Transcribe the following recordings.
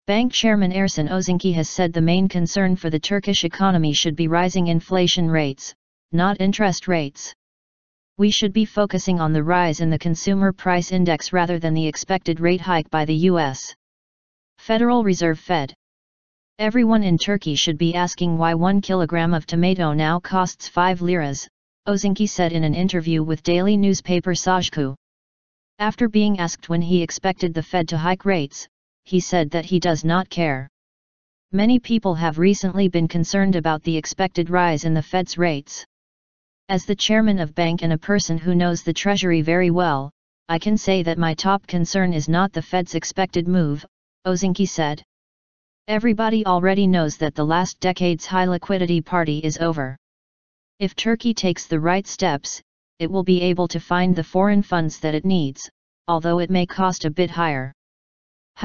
Bank Chairman Ersin has said the main concern for the Turkish economy should be rising inflation rates, not interest rates. We should be focusing on the rise in the consumer price index rather than the expected rate hike by the U.S. Federal Reserve Fed. Everyone in Turkey should be asking why 1 kilogram of tomato now costs 5 liras, Özince said in an interview with daily newspaper Sözcü. After being asked when he expected the Fed to hike rates, he said that he does not care. Many people have recently been concerned about the expected rise in the Fed's rates. As the chairman of bank and a person who knows the Treasury very well, I can say that my top concern is not the Fed's expected move, Özince said. Everybody already knows that the last decade's high liquidity party is over. If Turkey takes the right steps, it will be able to find the foreign funds that it needs, although it may cost a bit higher.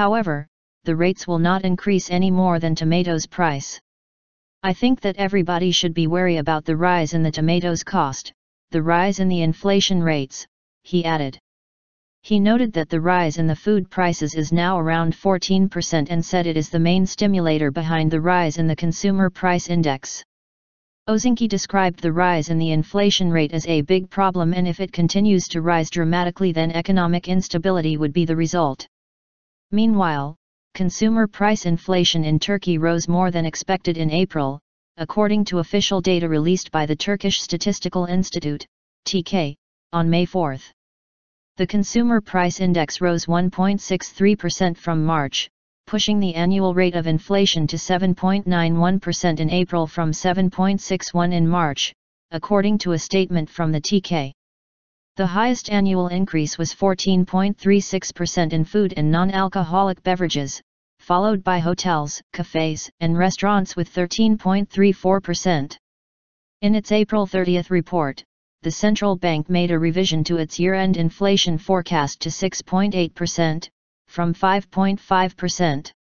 However, the rates will not increase any more than tomatoes' price. I think that everybody should be wary about the rise in the tomatoes' cost, the rise in the inflation rates, he added. He noted that the rise in the food prices is now around 14% and said it is the main stimulator behind the rise in the consumer price index. Özince described the rise in the inflation rate as a big problem, and if it continues to rise dramatically then economic instability would be the result. Meanwhile, consumer price inflation in Turkey rose more than expected in April, according to official data released by the Turkish Statistical Institute, TK, on May 4. The consumer price index rose 1.63% from March, pushing the annual rate of inflation to 7.91% in April from 7.61% in March, according to a statement from the TK. The highest annual increase was 14.36% in food and non-alcoholic beverages, followed by hotels, cafes, and restaurants with 13.34%. In its April 30 report, the central bank made a revision to its year-end inflation forecast to 6.8%, from 5.5%.